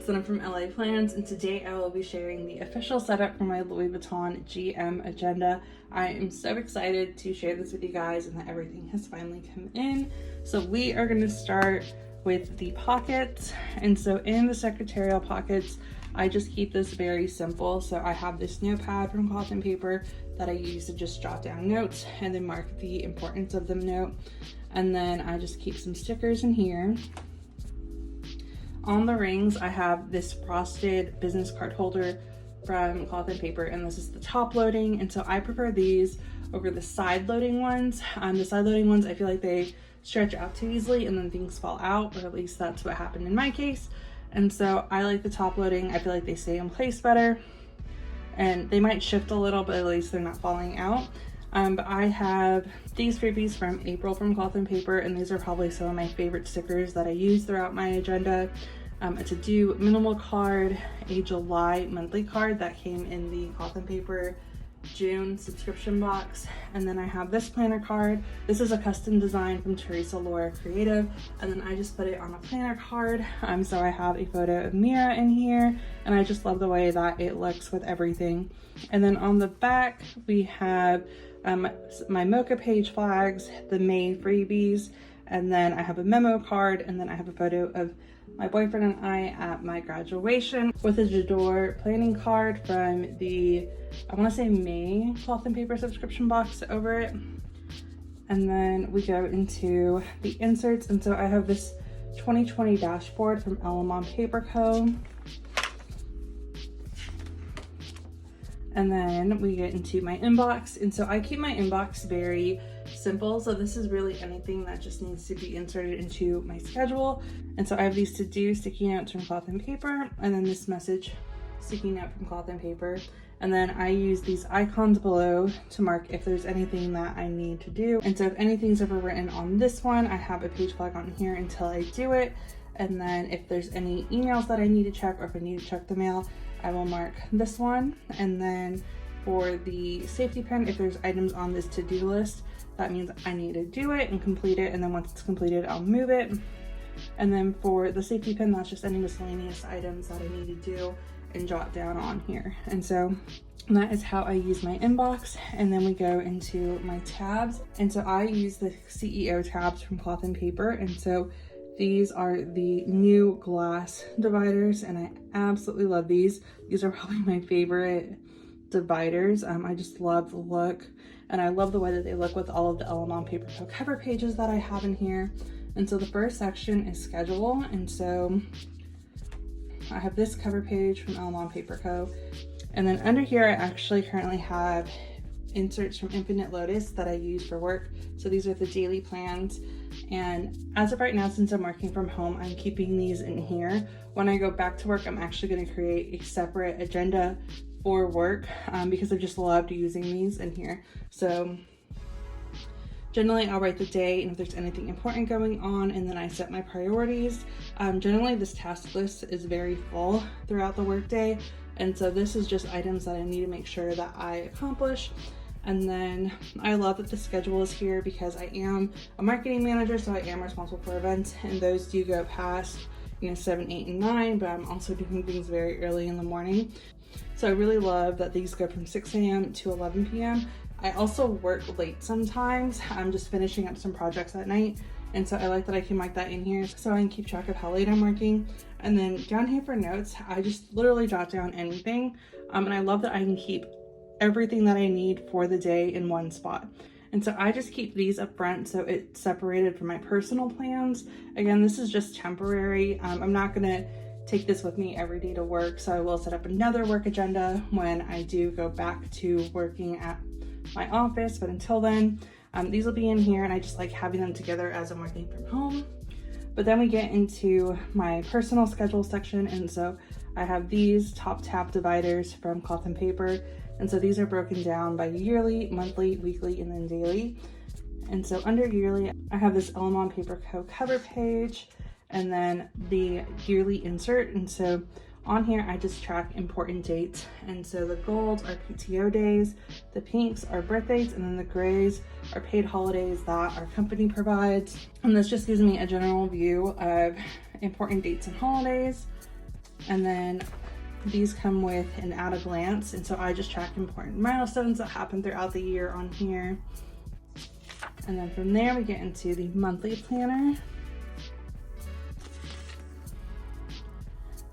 Alex and I'm from LA Plans, and today I will be sharing the official setup for my Louis Vuitton GM agenda. I am so excited to share this with you guys and that everything has finally come in. So we are going to start with the pockets, and so in the secretarial pockets I just keep this very simple. So I have this notepad from Cloth and Paper that I use to just jot down notes and then mark the importance of the note, and then I just keep some stickers in here. On the rings, I have this frosted business card holder from Cloth and Paper, and this is the top loading, and so I prefer these over the side loading ones. The side loading ones, I feel like they stretch out too easily and then things fall out, or at least that's what happened in my case. And so I like the top loading. I feel like they stay in place better, and they might shift a little, but at least they're not falling out. But I have these freebies from April from Cloth and Paper, and these are probably some of my favorite stickers that I use throughout my agenda. It's a due minimal card, a July monthly card that came in the Cloth and Paper June subscription box, and then I have this planner card. This is a custom design from Teresa Laura Creative, and then I just put it on a planner card. So I have a photo of Mira in here, and I just love the way that it looks with everything. And then on the back we have my Mocha page flags, the May freebies, and then I have a memo card, and then I have a photo of my boyfriend and I at my graduation with a J'adore planning card from the, I want to say May Cloth and Paper subscription box over it. And then we go into the inserts, and so I have this 2020 dashboard from Ellemon Paper Co. And then we get into my inbox, and so I keep my inbox very simple. So this is really anything that just needs to be inserted into my schedule. And so I have these to-do sticky notes from Cloth and Paper, and then this message sticky note from Cloth and Paper. And then I use these icons below to mark if there's anything that I need to do. And so if anything's ever written on this one, I have a page flag on here until I do it. And then if there's any emails that I need to check, or if I need to check the mail, I will mark this one. And then for the safety pin, if there's items on this to-do list, that means I need to do it and complete it, and then once it's completed, I'll move it. And then for the safety pin, that's just any miscellaneous items that I need to do and jot down on here. And so that is how I use my inbox. And then we go into my tabs, and so I use the CEO tabs from Cloth and Paper, and so these are the new glass dividers, and I absolutely love these. These are probably my favorite dividers. I just love the look, and I love the way that they look with all of the Ellemon Paper Co cover pages that I have in here. And so the first section is schedule, and so I have this cover page from Ellemon Paper Co. And then under here I actually currently have inserts from Infinite Lotus that I use for work. So these are the daily plans, and as of right now, since I'm working from home, I'm keeping these in here. When I go back to work, I'm actually going to create a separate agenda for work because I've just loved using these in here. So generally I'll write the day and if there's anything important going on, and then I set my priorities. Generally this task list is very full throughout the workday, and so this is just items that I need to make sure that I accomplish. And then I love that the schedule is here because I am a marketing manager, so I am responsible for events, and those do go past 7, 8, and 9, but I'm also doing things very early in the morning. So I really love that these go from 6 a.m. to 11 p.m. I also work late sometimes. I'm just finishing up some projects at night, and so I like that I can mark that in here so I can keep track of how late I'm working. And then down here for notes, I just literally jot down anything, and I love that I can keep everything that I need for the day in one spot. And so I just keep these up front so it's separated from my personal plans. Again, this is just temporary. I'm not gonna take this with me every day to work, so I will set up another work agenda when I do go back to working at my office. But until then, these will be in here, and I just like having them together as I'm working from home. But then we get into my personal schedule section, and so I have these top tab dividers from Cloth and Paper. And so these are broken down by yearly, monthly, weekly, and then daily. And so under yearly, I have this Ellemon Paper Co cover page, and then the yearly insert. And so on here, I just track important dates. And so the golds are PTO days, the pinks are birthdays, and then the grays are paid holidays that our company provides. And this just gives me a general view of important dates and holidays. And then these come with an at a glance, and so I just track important milestones that happen throughout the year on here. And then from there we get into the monthly planner.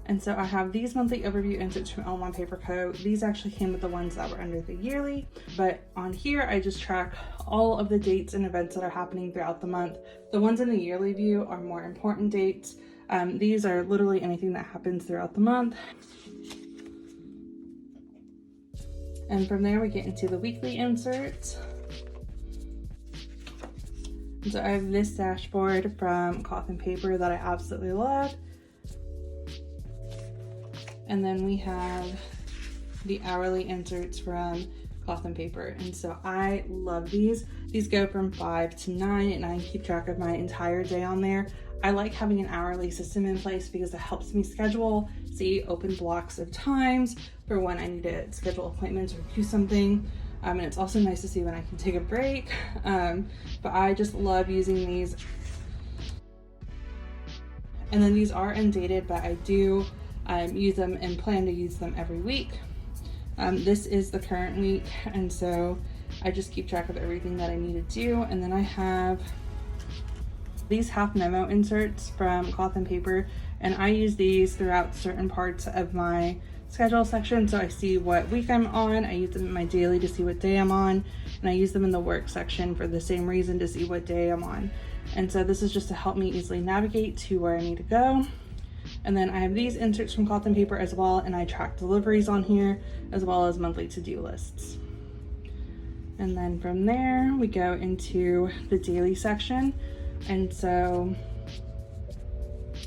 And so I have these monthly overview inserts from Ellemon Paper Co. These actually came with the ones that were under the yearly, but on here I just track all of the dates and events that are happening throughout the month. The ones in the yearly view are more important dates. These are literally anything that happens throughout the month. And from there we get into the weekly inserts. So I have this dashboard from Cloth and Paper that I absolutely love. And then we have the hourly inserts from Cloth and Paper. And so I love these. These go from 5 to 9 and I keep track of my entire day on there. I like having an hourly system in place because it helps me schedule, see open blocks of times for when I need to schedule appointments or do something. And it's also nice to see when I can take a break. But I just love using these. And then these are undated, but I do use them and plan to use them every week. This is the current week, and so I just keep track of everything that I need to do. And then I have these half memo inserts from Cloth and Paper, and I use these throughout certain parts of my schedule section. So I see what week I'm on, I use them in my daily to see what day I'm on, and I use them in the work section for the same reason, to see what day I'm on. And so this is just to help me easily navigate to where I need to go. And then I have these inserts from Cloth and Paper as well, and I track deliveries on here as well as monthly to-do lists. And then from there we go into the daily section. And so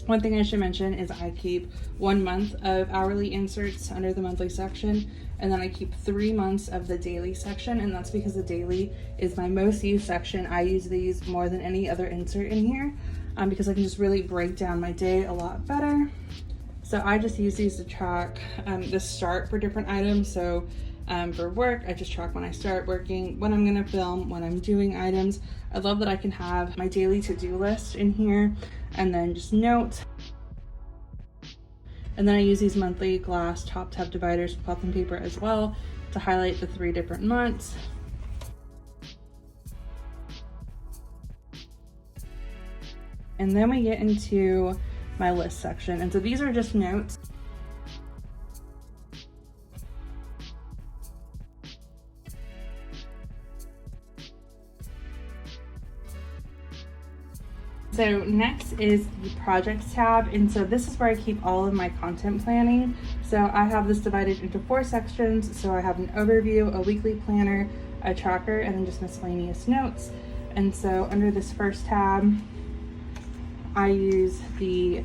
one thing I should mention is I keep 1 month of hourly inserts under the monthly section, and then I keep 3 months of the daily section, and that's because the daily is my most used section. I use these more than any other insert in here because I can just really break down my day a lot better. So I just use these to track the start for different items. So for work, I just track when I start working, when I'm gonna film, when I'm doing items. I love that I can have my daily to-do list in here and then just notes. And then I use these monthly glass top tab dividers from Cloth and Paper as well to highlight the 3 different months. And then we get into my list section. And so these are just notes. So next is the projects tab, and so this is where I keep all of my content planning. So I have this divided into 4 sections. So I have an overview, a weekly planner, a tracker, and then just miscellaneous notes. And so under this first tab, I use the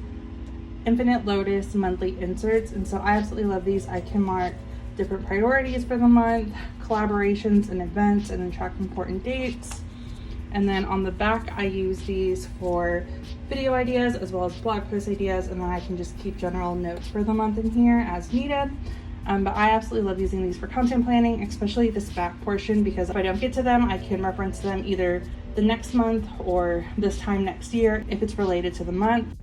Infinite Lotus monthly inserts, and so I absolutely love these. I can mark different priorities for the month, collaborations and events, and then track important dates. And then on the back, I use these for video ideas as well as blog post ideas, and then I can just keep general notes for the month in here as needed. But I absolutely love using these for content planning, especially this back portion, because if I don't get to them, I can reference them either the next month or this time next year if it's related to the month.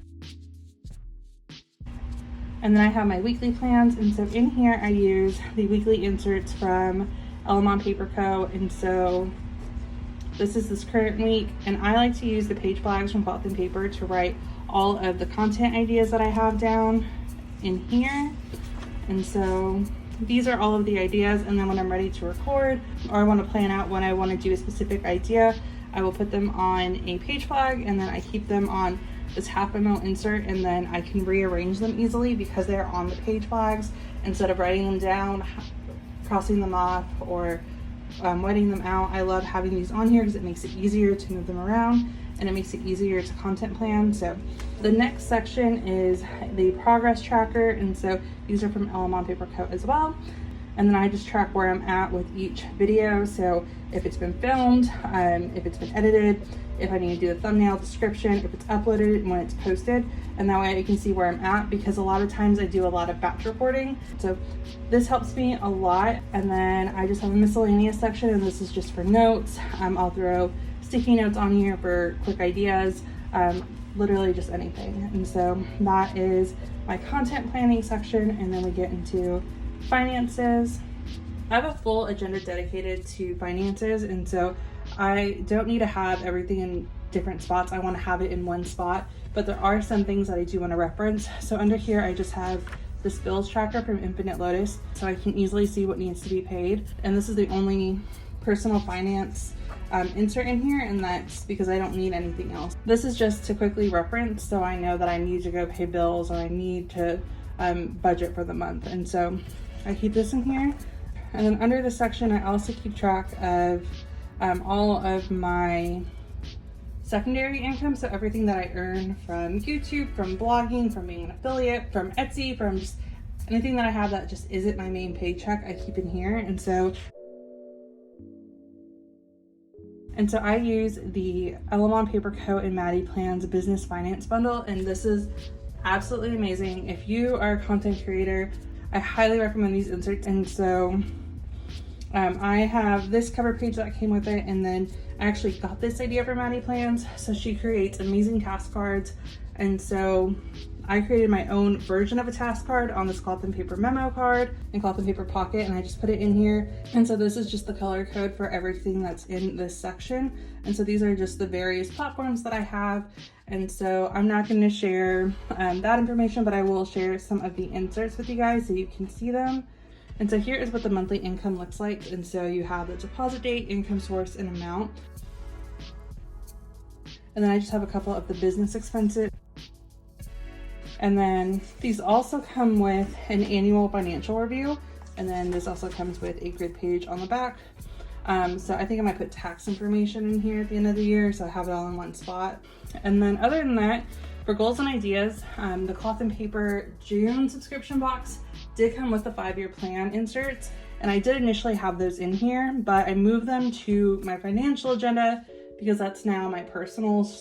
And then I have my weekly plans, and so in here I use the weekly inserts from Ellemon Paper Co. And so this is this current week, and I like to use the page flags from Cloth and Paper to write all of the content ideas that I have down in here. And so these are all of the ideas, and then when I'm ready to record or I want to plan out when I want to do a specific idea, I will put them on a page flag, and then I keep them on this half memo insert, and then I can rearrange them easily because they're on the page flags instead of writing them down, crossing them off, or whiting them out. I love having these on here because it makes it easier to move them around and it makes it easier to content plan. So the next section is the progress tracker, and so these are from Ellemon Paper Co. as well. And then I just track where I'm at with each video. So if it's been filmed, if it's been edited, if I need to do a thumbnail, description, if it's uploaded, and when it's posted. And that way I can see where I'm at, because a lot of times I do a lot of batch recording. So this helps me a lot. And then I just have a miscellaneous section, and this is just for notes. I'll throw sticky notes on here for quick ideas, literally just anything. And so that is my content planning section, and then we get into finances. I have a full agenda dedicated to finances, and so I don't need to have everything in different spots. I want to have it in one spot, but there are some things that I do want to reference. So under here, I just have this bills tracker from Infinite Lotus, so I can easily see what needs to be paid. And this is the only personal finance insert in here, and that's because I don't need anything else. This is just to quickly reference, so I know that I need to go pay bills or I need to budget for the month. And so I keep this in here. And then under this section, I also keep track of all of my secondary income, so everything that I earn from YouTube, from blogging, from being an affiliate, from Etsy, from just anything that I have that just isn't my main paycheck, I keep in here. And so I use the Ellemon Paper Co. and Mady Plans Business Finance Bundle, and this is absolutely amazing. If you are a content creator, I highly recommend these inserts. And so I have this cover page that came with it, and then I actually got this idea from Mady Plans. So she creates amazing task cards, and so I created my own version of a task card on this cloth and paper memo card and cloth and paper pocket, and I just put it in here. And so this is just the color code for everything that's in this section. And so these are just the various platforms that I have. And so I'm not going to share that information, but I will share some of the inserts with you guys so you can see them. And so here is what the monthly income looks like. And so you have the deposit date, income source, and amount. And then I just have a couple of the business expenses. And then these also come with an annual financial review. And then this also comes with a grid page on the back. So I think I might put tax information in here at the end of the year, so I have it all in one spot. And then other than that, for goals and ideas, the cloth and paper June subscription box did come with the 5-year plan inserts. And I did initially have those in here, but I moved them to my financial agenda because that's now my personal /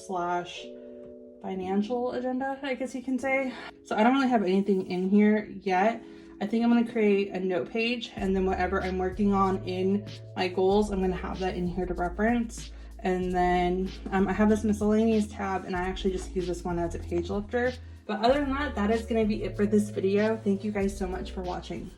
financial agenda, I guess you can say. So I don't really have anything in here yet. I think I'm going to create a note page, and then whatever I'm working on in my goals, I'm going to have that in here to reference. And then I have this miscellaneous tab, and I actually just use this one as a page lifter. But other than that, that is going to be it for this video. Thank you guys so much for watching.